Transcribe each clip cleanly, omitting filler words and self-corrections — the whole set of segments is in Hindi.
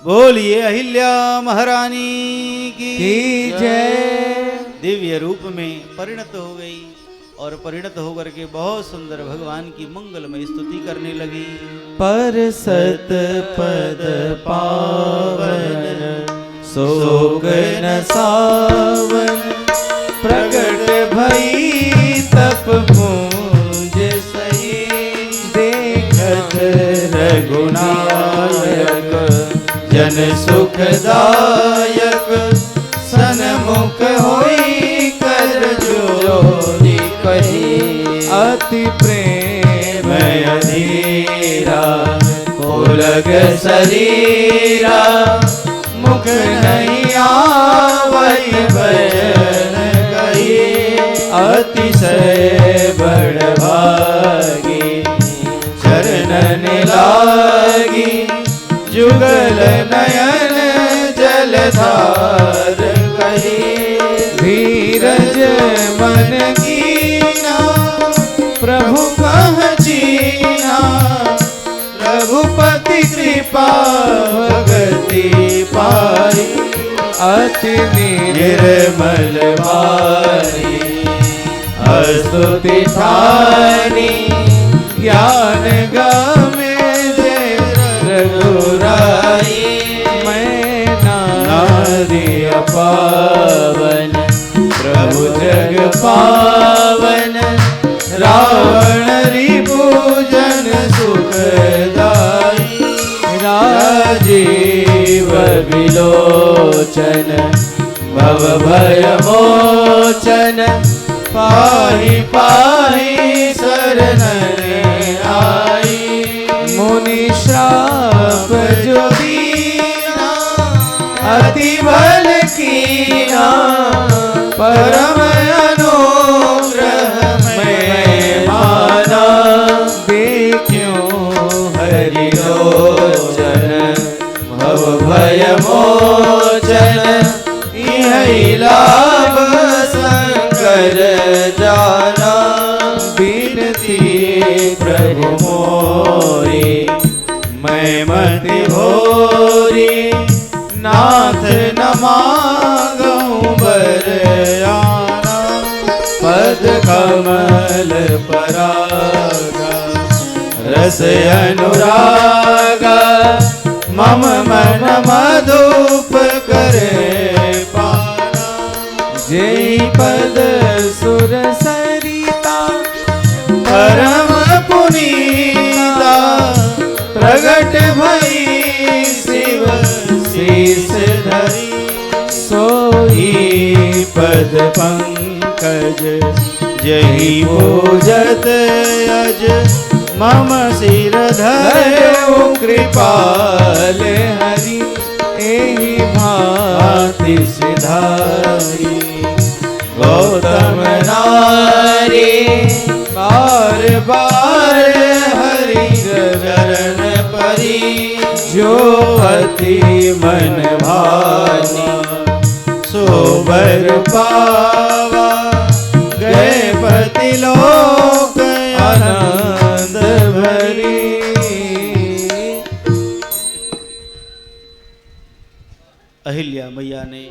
बोलिए अहिल्या महारानी की जय। दिव्य रूप में परिणत हो गई और परिणत होकर के बहुत सुंदर भगवान की मंगलमय स्तुति करने लगी। पर सत पद पावन शोक न सावन, प्रगट भई तप पूज सही, देखत रघुनायक जन सुखदायक, सन्मुख होई कर जोरी कही, अति प्रेम अधीरा उलग शरीरा, मुख नहीं आवत बयन कही, अतिशय बड़ भागी चरणन लागी, जुगल नयन जलधार कही, धीरज मन कीना प्रभु कह चीना, रघुपति कृपा भगति पाई, अति निर्मल बारी स्तुति ठानी, ज्ञान गमे जय रघुराई, मैं नारी पावन प्रभु जग पावन, रावण रिपुजन सुखदाई, राजीव विलोचन भव भय मोचन, पाहि पाहि शरणन आई, मुनि श्राप जो दीना अति बल कीना, परम अनुग्रह में माना, देखियो हरि लोचन भव भय मोचन, यही लाभ शंकर जाना, बिनती प्रभु मोरी मैं मति भोरी, नाथ न मांगूं बरयाना, पद कमल परागा रस अनुरागा, मम मन मधुप करे पाना, जय पद सुर सरिता परम पुनीता, प्रगट भई शिव शीस धरी, सोई पद पंकज जही पूजत अज, मम सिर धरऊ कृपाल हरि, एहि भांति सिधारी, गौतम नारी बार बार हरि चरण परी, जो अति मन भानी सो बर पावा, गए पति लोक आनंद भरी। अहिल्या मैया ने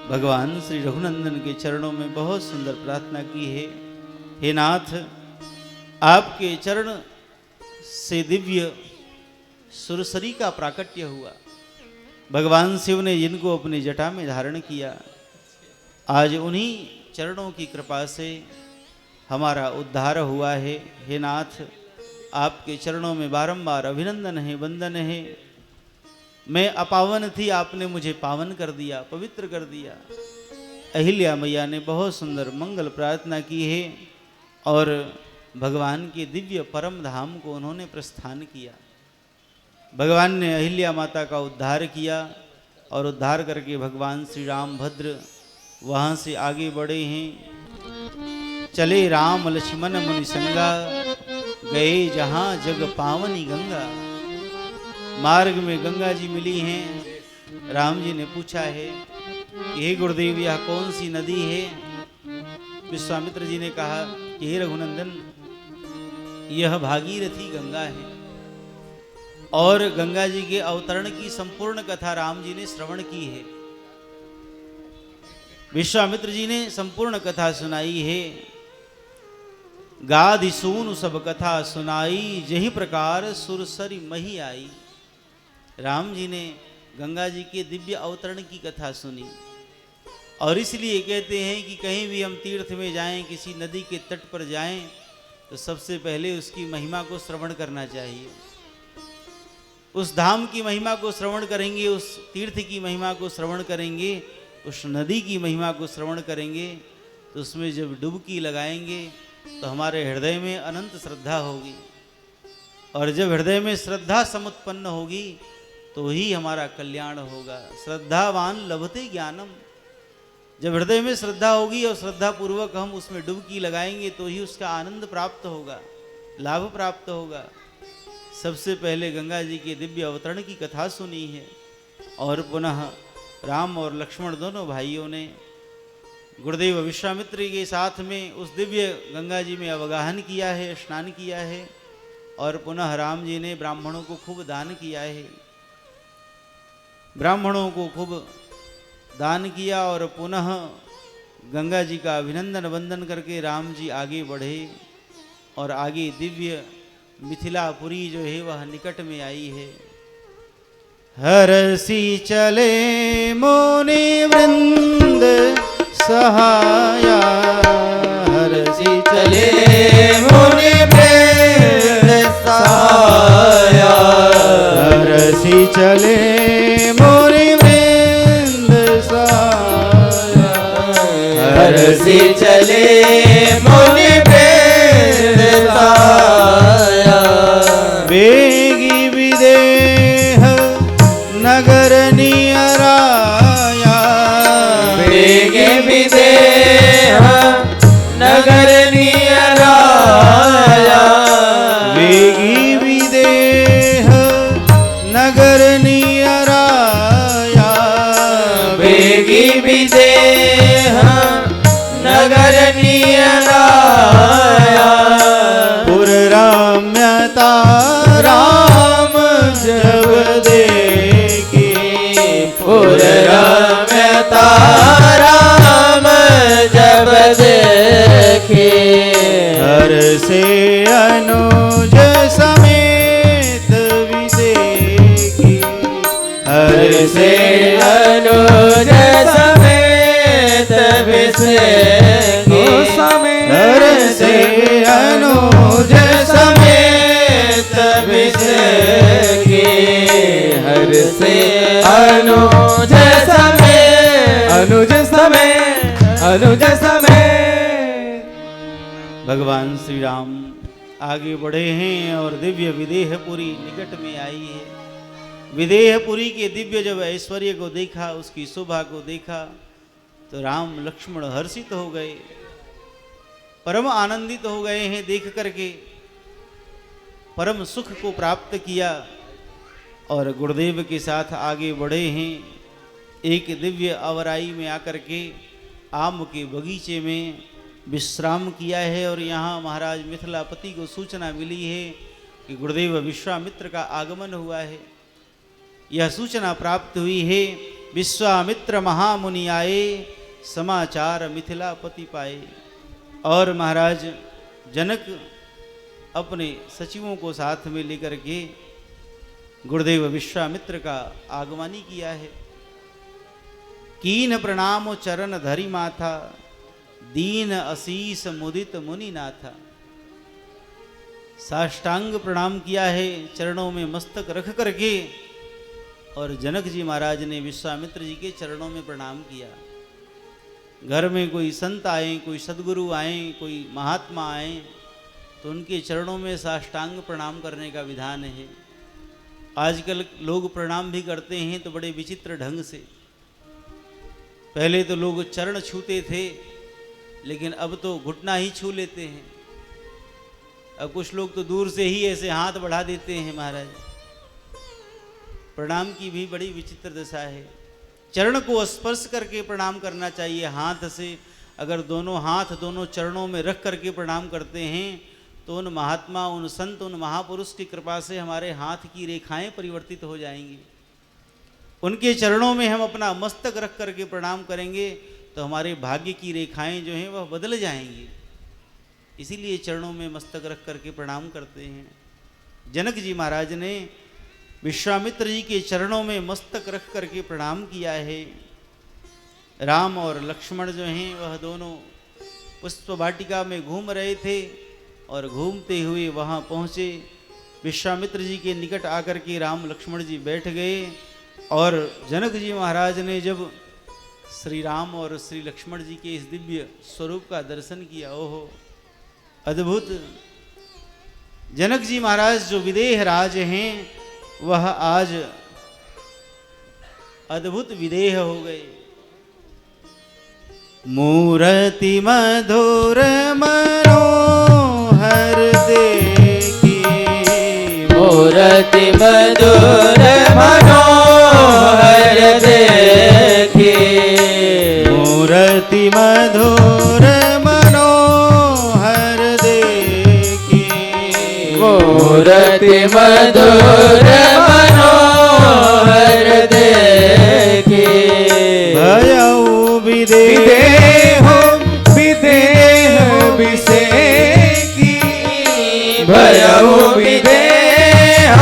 भगवान श्री रघुनंदन के चरणों में बहुत सुंदर प्रार्थना की है। हे नाथ, आपके चरण से दिव्य सुरसरी का प्राकट्य हुआ। भगवान शिव ने जिनको अपनी जटा में धारण किया, आज उन्हीं चरणों की कृपा से हमारा उद्धार हुआ है। हे नाथ, आपके चरणों में बारंबार अभिनंदन है, वंदन है। मैं अपावन थी, आपने मुझे पावन कर दिया, पवित्र कर दिया। अहिल्या मैया ने बहुत सुंदर मंगल प्रार्थना की है और भगवान के दिव्य परम धाम को उन्होंने प्रस्थान किया। भगवान ने अहिल्या माता का उद्धार किया और उद्धार करके भगवान श्री रामभद्र वहाँ से आगे बढ़े हैं। चले राम लक्ष्मण मुनि संगा, गए जहाँ जग पावनी गंगा। मार्ग में गंगा जी मिली हैं। राम जी ने पूछा है कि हे गुरुदेव, यह कौन सी नदी है? विश्वामित्र जी ने कहा कि हे रघुनंदन, यह भागीरथी गंगा है। और गंगा जी के अवतरण की संपूर्ण कथा राम जी ने श्रवण की है। विश्वामित्र जी ने संपूर्ण कथा सुनाई है। गाधि सूनु सब कथा सुनाई, जही प्रकार सुरसरी मही आई। राम जी ने गंगा जी के दिव्य अवतरण की कथा सुनी। और इसलिए कहते हैं कि कहीं भी हम तीर्थ में जाएं, किसी नदी के तट पर जाएं, तो सबसे पहले उसकी महिमा को श्रवण करना चाहिए। उस धाम की महिमा को श्रवण करेंगे, उस तीर्थ की महिमा को श्रवण करेंगे, उस नदी की महिमा को श्रवण करेंगे, तो उसमें जब डुबकी लगाएंगे तो हमारे हृदय में अनंत श्रद्धा होगी। और जब हृदय में श्रद्धा समुत्पन्न होगी तो ही हमारा कल्याण होगा। श्रद्धावान लभते ज्ञानम। जब हृदय में श्रद्धा होगी और श्रद्धा पूर्वक हम उसमें डुबकी लगाएंगे तो ही उसका आनंद प्राप्त होगा, लाभ प्राप्त होगा। सबसे पहले गंगा जी के दिव्य अवतरण की कथा सुनी है। और पुनः राम और लक्ष्मण दोनों भाइयों ने गुरुदेव विश्वामित्र के साथ में उस दिव्य गंगा जी में अवगाहन किया है, स्नान किया है। और पुनः राम जी ने ब्राह्मणों को खूब दान किया है, ब्राह्मणों को खूब दान किया। और पुनः गंगा जी का अभिनंदन वंदन करके राम जी आगे बढ़े और आगे दिव्य मिथिलापुरी जो है वह निकट में आई है। हरसी चले मुनि वृंद सहाया, हरसी चले मुनि वृंद सहाया, हरसी चले मुनि वृंद सहाया, हरसी चले मुनि वृंद सहाया। वेगी विदेह नगर नियराया, वेगी विदेह नगर नियराया, वेगी विदेह नगर नियराया, वेगी विदेह नगर नियराया। पुरराम्यता राम जब देखी, पुरराम्यता राम जब देखी, हर से अनुज समेत विसेखी, हर से अनुज समेत विसेखी, हर से अनुज समेत विसेखी, हर से अनुज समेत, अनुज समेत, अनुज समेत। भगवान श्री राम आगे बढ़े हैं और दिव्य विदेहपुरी निकट में आई है। विदेहपुरी के दिव्य जब ऐश्वर्य को देखा, उसकी शोभा को देखा, तो राम लक्ष्मण हर्षित हो गए, परम आनंदित हो गए हैं देख करके, परम सुख को प्राप्त किया। और गुरुदेव के साथ आगे बढ़े हैं। एक दिव्य अवराई में आकर के आम के बगीचे में विश्राम किया है। और यहाँ महाराज मिथिलापति को सूचना मिली है कि गुरुदेव विश्वामित्र का आगमन हुआ है। यह सूचना प्राप्त हुई है, विश्वामित्र महामुनि आए, समाचार मिथिलापति पाए। और महाराज जनक अपने सचिवों को साथ में लेकर के गुरुदेव विश्वामित्र का आगमनी किया है। कीन प्रणाम चरण धरि माथा, दीन असीस मुदित मुनि नाथा। साष्टांग प्रणाम किया है, चरणों में मस्तक रख करके। और जनक जी महाराज ने विश्वामित्र जी के चरणों में प्रणाम किया। घर में कोई संत आए, कोई सदगुरु आए, कोई महात्मा आए, तो उनके चरणों में साष्टांग प्रणाम करने का विधान है। आजकल लोग प्रणाम भी करते हैं तो बड़े विचित्र ढंग से। पहले तो लोग चरण छूते थे, लेकिन अब तो घुटना ही छू लेते हैं। अब कुछ लोग तो दूर से ही ऐसे हाथ बढ़ा देते हैं। महाराज प्रणाम की भी बड़ी विचित्र दशा है। चरण को स्पर्श करके प्रणाम करना चाहिए हाथ से। अगर दोनों हाथ दोनों चरणों में रख करके प्रणाम करते हैं तो उन महात्मा, उन संत, उन महापुरुष की कृपा से हमारे हाथ की रेखाएं परिवर्तित हो जाएंगी। उनके चरणों में हम अपना मस्तक रख करके प्रणाम करेंगे तो हमारे भाग्य की रेखाएं जो हैं वह बदल जाएंगी। इसीलिए चरणों में मस्तक रख करके प्रणाम करते हैं। जनक जी महाराज ने विश्वामित्र जी के चरणों में मस्तक रख करके प्रणाम किया है। राम और लक्ष्मण जो हैं वह दोनों पुष्प वाटिका में घूम रहे थे और घूमते हुए वहाँ पहुँचे। विश्वामित्र जी के निकट आकर के राम लक्ष्मण जी बैठ गए और जनक जी महाराज ने जब श्री राम और श्री लक्ष्मण जी के इस दिव्य स्वरूप का दर्शन किया, ओहो अद्भुत। जनक जी महाराज जो विदेह राज हैं वह आज अद्भुत विदेह हो गए। मूर्ति मधुर मनोहर देखी, मूर्ति मधुर मनोहर देखी, मूर्ति मधुर मनोहर देखी, मूर्ति मधुर मनोहर देखी। भयउ विदेह विदेह विसेकी, भयउ विदेह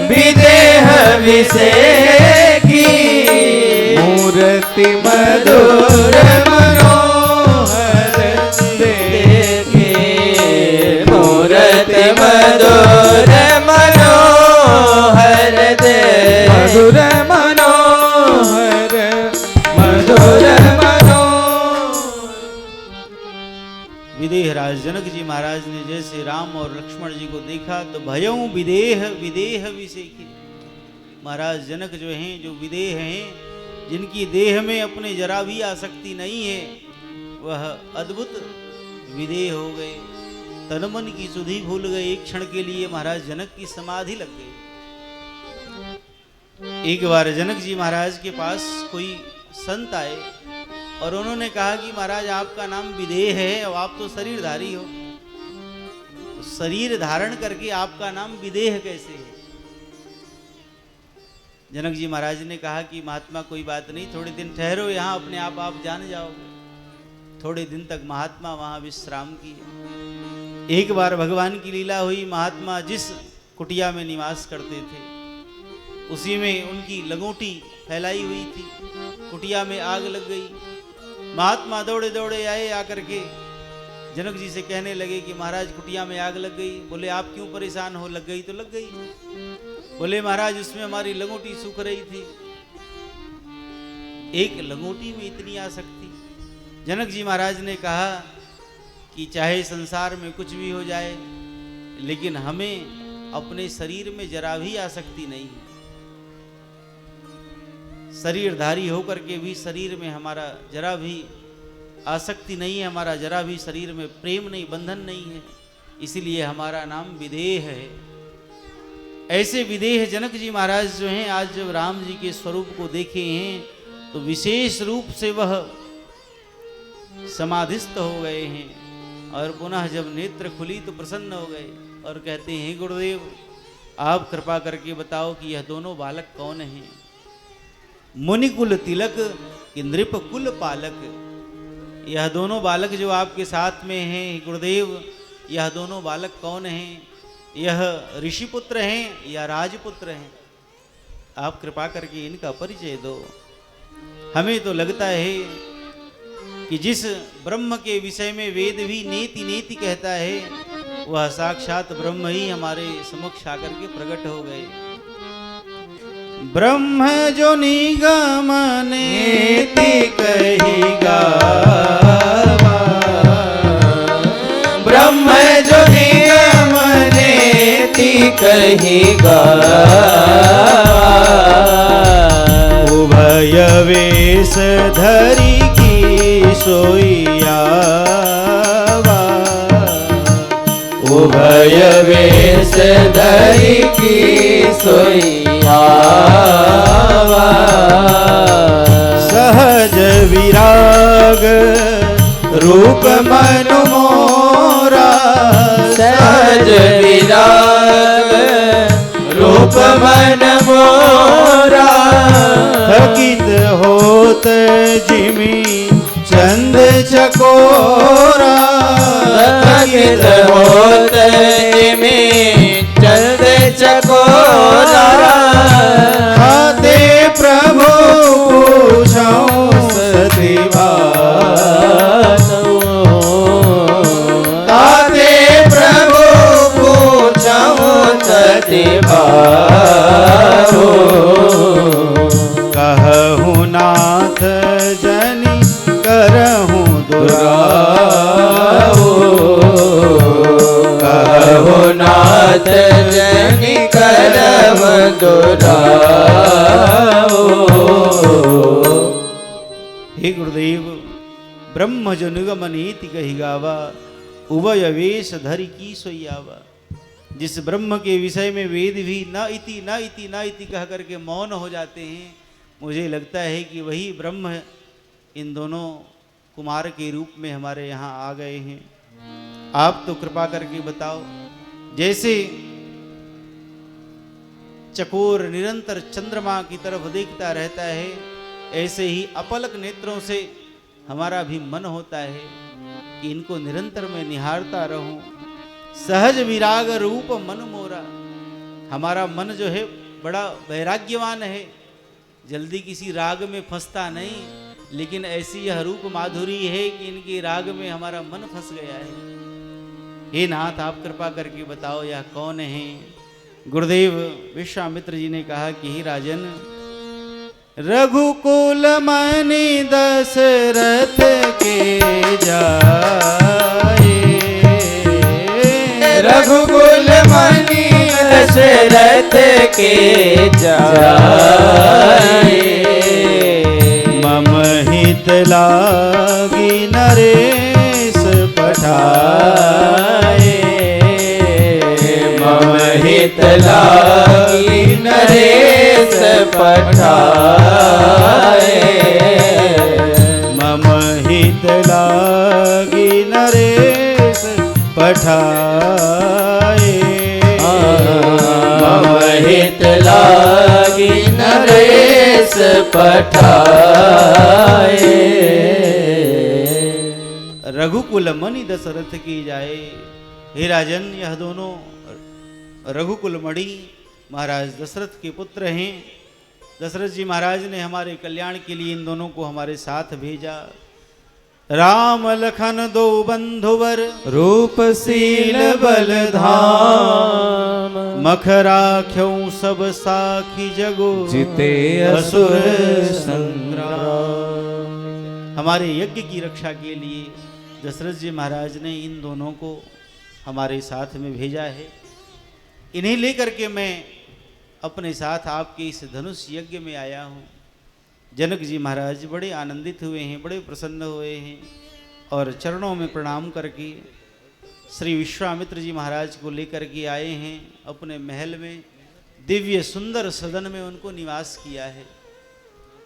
विदेह विसेकी। मूर्ति मधुर मनोहर देखी, मूर्ति मधुर मनोहर देखी, मधुर मनोहर मधुर विदेह राज जनक जी महाराज ने जैसे राम और लक्ष्मण जी को देखा तो भयउ विदेह विदेह विसेकी। महाराज जनक जो हैं, जो विदेह हैं, जिनकी देह में अपने जरा भी आसक्ति नहीं है, वह अद्भुत विदेह हो गए। तन मन की सुधि भूल गए। एक क्षण के लिए महाराज जनक की समाधि लग गई। एक बार जनक जी महाराज के पास कोई संत आए और उन्होंने कहा कि महाराज आपका नाम विदेह है, अब आप तो शरीरधारी हो, तो शरीर धारण करके आपका नाम विदेह कैसे है? जनक जी महाराज ने कहा कि महात्मा कोई बात नहीं, थोड़े दिन ठहरो यहाँ, अपने आप जान जाओगे। थोड़े दिन तक महात्मा वहाँ विश्राम किए। एक बार भगवान की लीला हुई। महात्मा जिस कुटिया में निवास करते थे उसी में उनकी लगोटी फैलाई हुई थी। कुटिया में आग लग गई। महात्मा दौड़े दौड़े आए, आकर के जनक जी से कहने लगे कि महाराज कुटिया में आग लग गई। बोले आप क्यों परेशान हो? लग गई तो लग गई। बोले महाराज उसमें हमारी लगोटी सूख रही थी। एक लगोटी में इतनी आसक्ति। जनक जी महाराज ने कहा कि चाहे संसार में कुछ भी हो जाए, लेकिन हमें अपने शरीर में जरा भी आसक्ति नहीं है। शरीरधारी होकर के भी शरीर में हमारा जरा भी आसक्ति नहीं है, हमारा जरा भी शरीर में प्रेम नहीं, बंधन नहीं है, इसलिए हमारा नाम विदेह है। ऐसे विदेह जनक जी महाराज जो हैं, आज जब राम जी के स्वरूप को देखे हैं तो विशेष रूप से वह समाधिस्थ हो गए हैं और पुनः जब नेत्र खुली तो प्रसन्न हो गए और कहते हैं गुरुदेव आप कृपा करके बताओ कि यह दोनों बालक कौन हैं? मुनिकुल तिलक कि नृप कुल पालक। यह दोनों बालक जो आपके साथ में हैं गुरुदेव, यह दोनों बालक कौन हैं? यह ऋषिपुत्र हैं या राजपुत्र हैं? आप कृपा करके इनका परिचय दो। हमें तो लगता है कि जिस ब्रह्म के विषय में वेद भी नेति नेति कहता है, वह साक्षात ब्रह्म ही हमारे समक्ष आकर के प्रकट हो गए। ब्रह्म जो निगम नेति कहिगा, ब्रह्म जो निगम नेति कहिगा। उभय वेश धरी की सोइया, उभय वेश धरी की सोइया। सहज विराग रूप मन मोरा, रूप मन मोरा थकित होत जिमी चंद चकोरा थकित होत जिमी चंद चकोरा खाते प्रभु पूछऊं सतिवात ताते प्रभु पूछऊं सतिवात कहूँ नाथ जनि करहूँ दुराओ कहूँ नाथ जनि करहूँ दुराओ। हे गुरुदेव, ब्रह्म जो निगम नीति कही गावा, उभय वेश धरि की सोयावा। जिस ब्रह्म के विषय में वेद भी न इति न इति न इति कह करके मौन हो जाते हैं, मुझे लगता है कि वही ब्रह्म इन दोनों कुमार के रूप में हमारे यहाँ आ गए हैं। आप तो कृपा करके बताओ, जैसे चकोर निरंतर चंद्रमा की तरफ देखता रहता है, ऐसे ही अपलक नेत्रों से हमारा भी मन होता है कि इनको निरंतर मैं निहारता रहूं। सहज विराग रूप मन मोरा, हमारा मन जो है बड़ा वैराग्यवान है, जल्दी किसी राग में फंसता नहीं, लेकिन ऐसी यह रूप माधुरी है कि इनके राग में हमारा मन फंस गया है। हे नाथ, आप कृपा करके बताओ यह कौन है। गुरुदेव विश्वामित्र जी ने कहा कि हे राजन, रघुकुल मणि दशरथ के जाए, रघुकुल मणि दशरथ के जाए, मम हित लागी नरेश पठाए, मम हित लागी नरेश पठाए, मम हित लागी नरेश पठाए, मम हित लागी नरेश पठाए। रघुकुल मणि दशरथ की जाए। हे राजन, यह दोनों रघुकुल मणि महाराज दशरथ के पुत्र हैं। दशरथ जी महाराज ने हमारे कल्याण के लिए इन दोनों को हमारे साथ भेजा। राम लखन दो बंधुवर रूपशील बलधाम, मखराख्यों सब साखी जगो जिते असुर संग्राम। हमारे यज्ञ की रक्षा के लिए दशरथ जी महाराज ने इन दोनों को हमारे साथ में भेजा है। इन्हें लेकर के मैं अपने साथ आपके इस धनुष यज्ञ में आया हूँ। जनक जी महाराज बड़े आनंदित हुए हैं, बड़े प्रसन्न हुए हैं और चरणों में प्रणाम करके श्री विश्वामित्र जी महाराज को लेकर के आए हैं। अपने महल में दिव्य सुंदर सदन में उनको निवास किया है।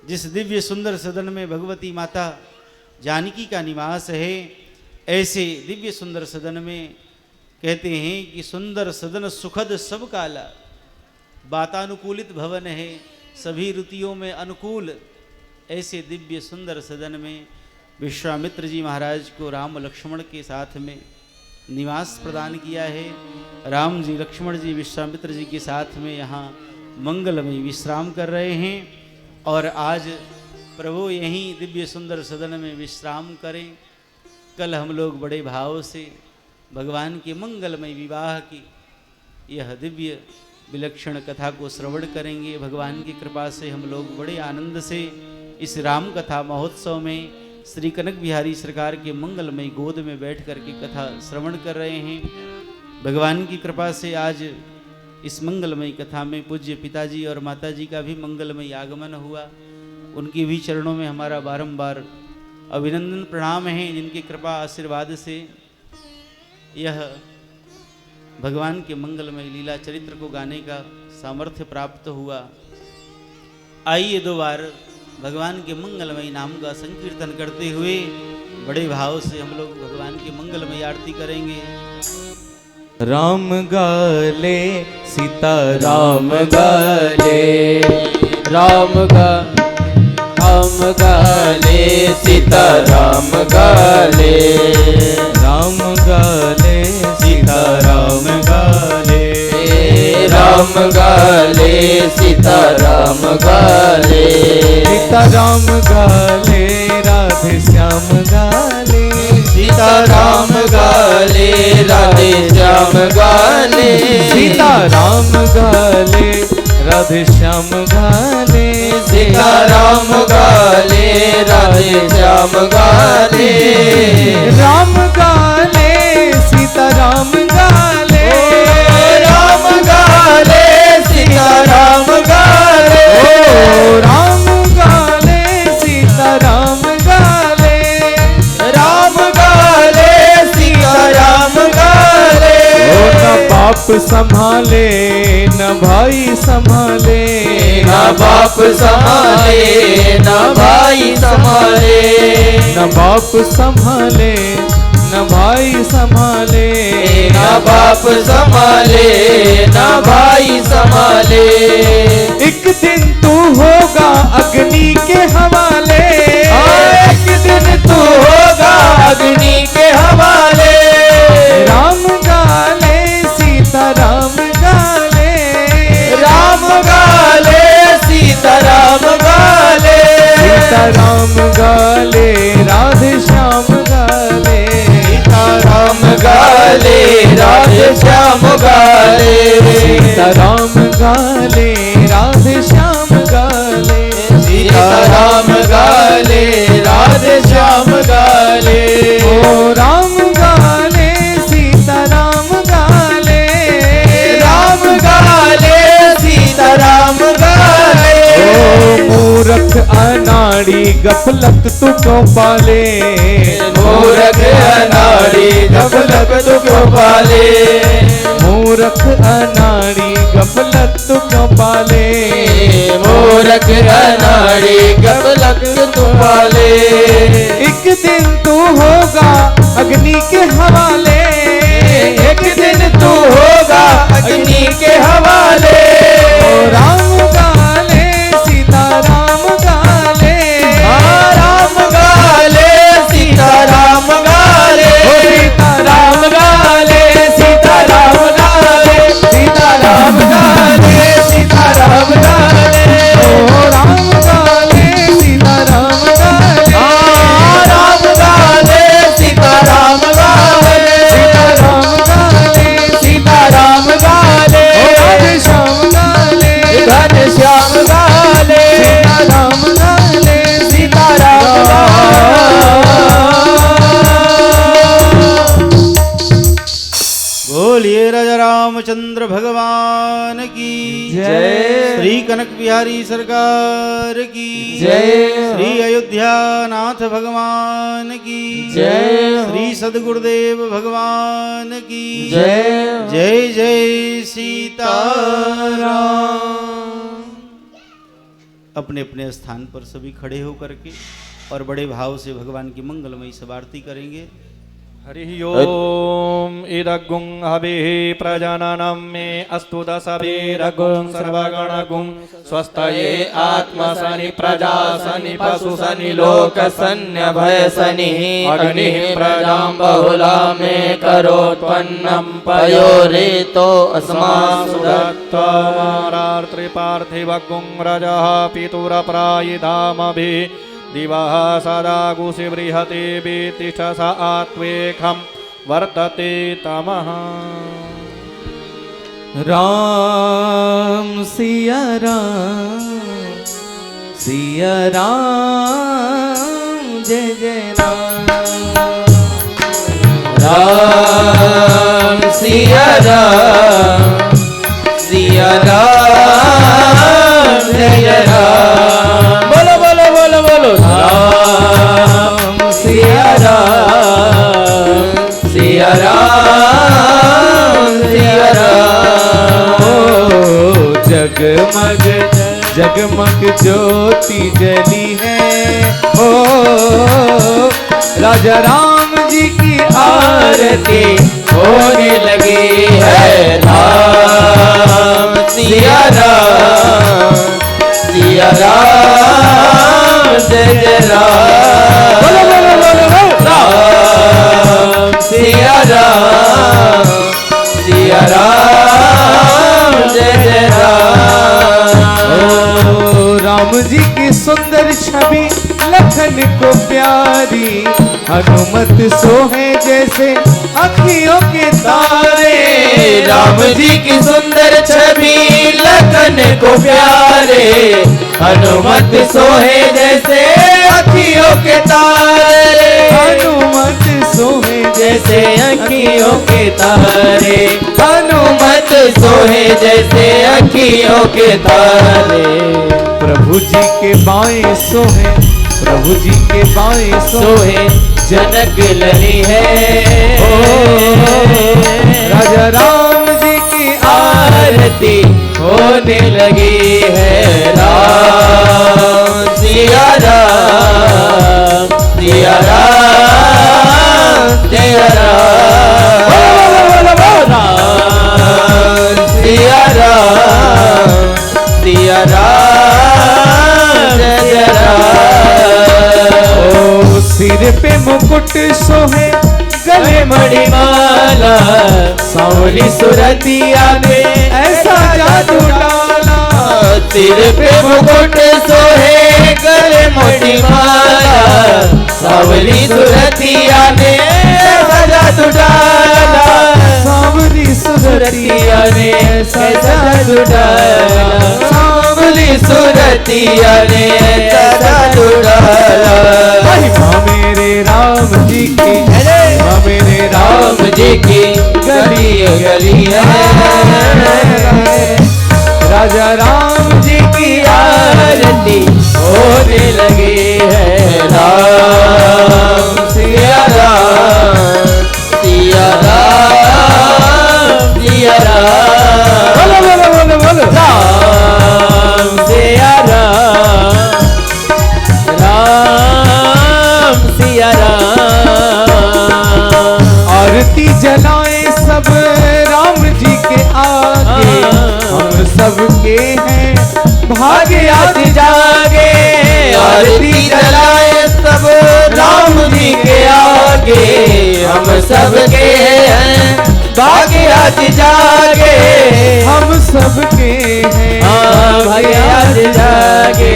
जिस दिव्य सुंदर सदन में भगवती माता जानकी का निवास है, ऐसे दिव्य सुंदर सदन में कहते हैं कि सुंदर सदन सुखद सब काला, वातानुकूलित भवन है, सभी ऋतुओं में अनुकूल। ऐसे दिव्य सुंदर सदन में विश्वामित्र जी महाराज को राम लक्ष्मण के साथ में निवास प्रदान किया है। राम जी लक्ष्मण जी विश्वामित्र जी के साथ में यहाँ मंगलमय विश्राम कर रहे हैं और आज प्रभु यहीं दिव्य सुंदर सदन में विश्राम करें। कल हम लोग बड़े भाव से भगवान के मंगलमय विवाह की यह दिव्य विलक्षण कथा को श्रवण करेंगे। भगवान की कृपा से हम लोग बड़े आनंद से इस राम कथा महोत्सव में श्री कनक बिहारी सरकार के मंगलमय गोद में बैठ कर के कथा श्रवण कर रहे हैं। भगवान की कृपा से आज इस मंगलमय कथा में पूज्य पिताजी और माताजी का भी मंगलमय आगमन हुआ। उनकी भी चरणों में हमारा बारंबार अभिनंदन प्रणाम है, जिनकी कृपा आशीर्वाद से यह भगवान के मंगलमय लीला चरित्र को गाने का सामर्थ्य प्राप्त हुआ। आइए दो बार भगवान के मंगलमय नाम का संकीर्तन करते हुए बड़े भाव से हम लोग भगवान की मंगलमय आरती करेंगे। राम गाले सीता राम गाले राम गाले सीता राम गाले राम गाले सीता राम गाले राम गाले सीता राम गाले सीता राम गाले राधे श्याम गाले सीता राम गाले राधे श्याम गाले सीता राम गाले राधे श्याम गाले सीता राम गाले राधे श्याम गाले राम गाले सीता राम गाले राम गाले सीता राम गाले राम गाले सीता राम गाले राम गाले सीता राम गाले न बाप संभाले न भाई संभाले न बाप संभाले न भाई संभाले न बाप संभाले न भाई संभाले न बाप संभाले न भाई संभाले एक दिन तू होगा अग्नि के हवाले एक दिन तू होगा अग्नि के हवाले राम गाले सीता राम गाले राम गाले सीता राम गाले सीता राम गाले राधे श्याम गाले सीता राम गाले राधे श्याम गाले सीता राम गाले राधे श्याम गाले सीता राम गाले राधे श्याम गाले ओ राम गाले सीता राम गाले राम गाले सीता राम गाले ओ मूरख अनाड़ी गफलत तू क्यों पाले मूरख अनाड़ी गफलत तू क्यों पाले मूरख अनाड़ी गफलत तू क्यों पाले मूरख अनाड़ी गफलत तू पाले एक दिन तू होगा अग्नि के हवाले एक दिन तू होगा अग्नि के हवाले ओ राम गाले सीता राम गाले राम गाले सीता राम गाले सीता राम गाले सीता राम गाले सीता राम गाले सीता राम गाले ओ राम गाले सीता राम गाले राम गाले सीता राम गाले सीता राम गाले सीता राम गाले राधे श्याम गाले राधे श्याम गाले सीता राम गाले सीता राम बोलिए राजा रामचंद्र भगवान की जय। श्री कनक बिहारी सरकार की जय। श्री अयोध्या नाथ भगवान की जय। श्री सदगुरुदेव भगवान की जय। जय जय सीताराम। अपने अपने स्थान पर सभी खड़े होकर के और बड़े भाव से भगवान की मंगलमयी सब आरती करेंगे। हरि ओम इदगुं हविः प्रजननं मे अस्तु दशभिरगुं सर्वगणगुं स्वस्तये आत्मसनि प्रजासनि पशुसनि लोकसन्न्यभयसनिः अग्निः प्रजां बहुला मे करोत्पन्नं पयोरेतो अस्मासु दत्तमारार्त्रिपार्थिवगुं रजः पितुरप्रायिधामभिः दिवः सदा गुषिबृहति तिष्ठस आत्वेखं वर्तते तमः। राम सिया राम जय जय राम राम सिया राम जय राम बोलो बोलो बोलो बोलो राम सिया राम सिया राम ओ जगमग जगमग ज्योति जली है ओ राजा राम जी की आरती होने लगी है। राम सिया राम सिया राम जय जय राम। बोलो बोलो बोलो बोलो। राम सिया राम जय जय राम। राम जी की सुंदर छवि लखन को प्यारी, हनुमत सोहे जैसे अखियों के तारे। राम जी की सुंदर छवि लखन को प्यारे, हनुमत सोहे जैसे अखियों के तारे। हनुमत सोहे जैसे अखियों के तारे, हनुमत सोहे जैसे अखियों के तारे। प्रभु जी के बाएं सोहे, प्रभु जी के बाएं सोहे जनक लली है। राजा राम जी की आरती होने लगी है। राम सिया राम सिया राम जय राम। राम सिया राम सिया राम जय राम। ओ सिर पे मुकुट सोहे, गले मणिमाला, सांवली सुरतिया में ऐसा जादू डाला। सिर पे मुकुट सोहे, गले मणिमाला, सांवली सुरतिया ने ऐसा जादू डाला। सांवली सुरतिया ने ऐसा जादू डाला। सांवली सुरतिया ने ऐसा जादू डाला। महिमा मेरे राम जी की, महिमा मेरे राम जी की गली गली है। राजा राम जी की आरती होने लगी है। राम सिया राम सिया राम सिया राम। बोलो बोलो बोलो बोलो। राम सिया राम राम सिया राम। आरती जलाए सब राम जी के आगे, हम सबके हैं भाग्य आज जागे। आरती जलाए सब राम जी के आगे, हम सबके हैं भाग्य आज जागे। हम सबके हैं भाग्य आज जागे,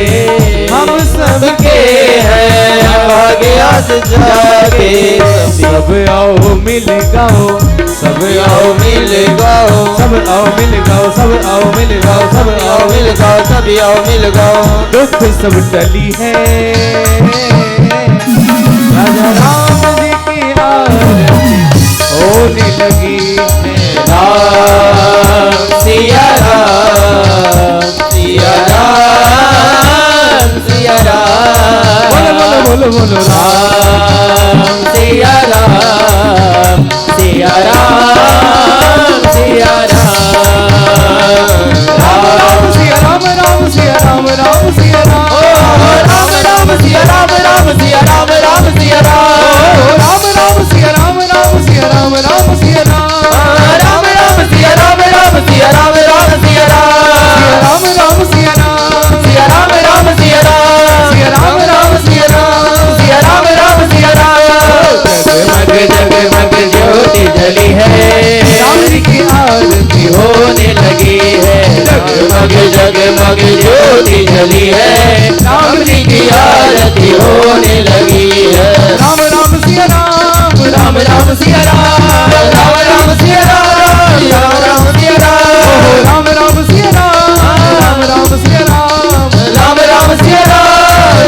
हम सबके हैं भाग्य आज जागे। सब आओ मिल गाओ, सब आओ मिल गाओ, सब आओ मिल गाओ, सब आओ मिल गाओ, सब आओ मिल गाओ, सब आओ मिल गाओ। दुख सब टली है। राजा राम जी की आरती होने लगी है। राम सिया राम सिया राम सिया राम। बोलो बोलो बोलो बोलो। राम सिया राम सिया राम सिया राम। राम सिया राम राम सिया राम राम सिया राम। राम राम सिया राम राम सिया राम राम सिया राम। राम राम सिया राम राम सिया राम राम सिया राम। राम राम सिया राम राम सिया राम राम सिया राम। राम राम सिया राम सिया राम राम सिया राम। सिया राम राम सिया राम। सिया राम राम सिया राम। जगमग जगमग ज्योति जली है। राम जी की आरती होने लगी है। जगमग जगमग ज्योति जली है। राम जी की आरती होने लगी है। राम राम सिया राम राम राम सिया राम। राम राम सिया राम। राम राम सिया राम। राम राम सिया राम राम राम सिया राम। राम राम सिया राम।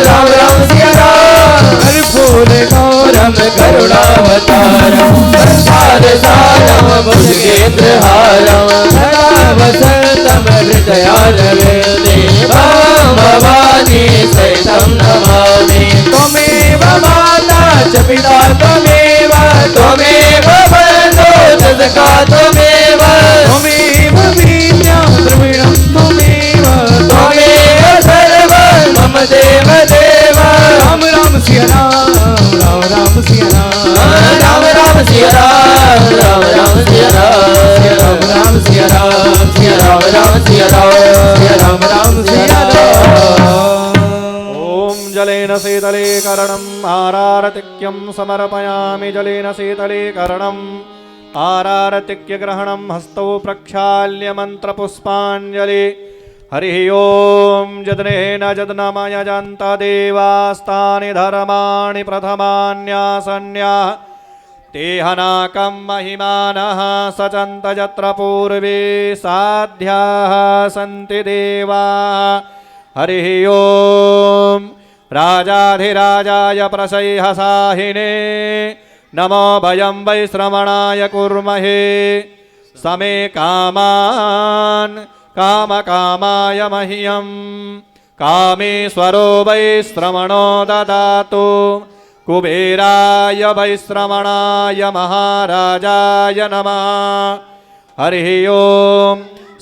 राम राम सिया राम। कर्पूर गौरम करुणावतारम संसार सारम भुजगेन्द्रहारम सदा वसंतम हृदयारविंदे भवानी सहितं नमामि। त्वमेव माता च पिता त्वमेव, त्वमेव बन्धो च सखा त्वमेव, त्वमेव विद्या द्रविणं त्वमेव, त्वमेव सर्वं मम देव देव। राम राम सिया राम राम राम सिया राम। सिया राम राम सिया राम। ॐ जलेन शीतलीकरणम् आरारतिक्यं समर्पयामि जलेन शीतलीकरणम् आरारतिक्यग्रहणं हस्तौ प्रक्षाल्य मन्त्रपुष्पाञ्जलि हरिः ॐ जदनेन जदनमयजन्त देवास्तानि धर्माणि प्रथमान्यासन्याः तेहनाकं महिमानः सचन्त यत्र पूर्वे साध्याः सन्ति देवाः हरिः ॐ राजाधिराजाय प्रसह्यसाहिने नमो वयं वै श्रवणाय कुर्महे समे कामान् कामकामाय मह्यं कामेश्वरो वै श्रवणो ददातु कुबेराय वै श्रवणाय महाराजाय नमः हरिः ॐ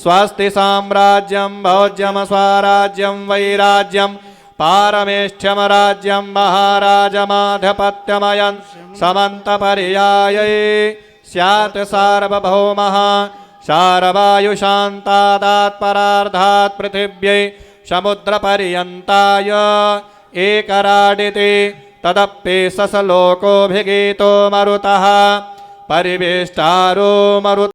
स्वस्ति साम्राज्यं भोज्यं स्वराज्यं वैराज्यं पारमेष्ठ्यं राज्यं महाराजमाधिपत्यमयं समन्तपर्याये स्यात् सार्वभौमः शारवायुशान्तादात् परार्धात् पृथिव्यै समुद्रपर्यन्ताय एकराडिति तदप्येष लोकोऽभिगीतो मरुतः परिवेष्टारो मरुत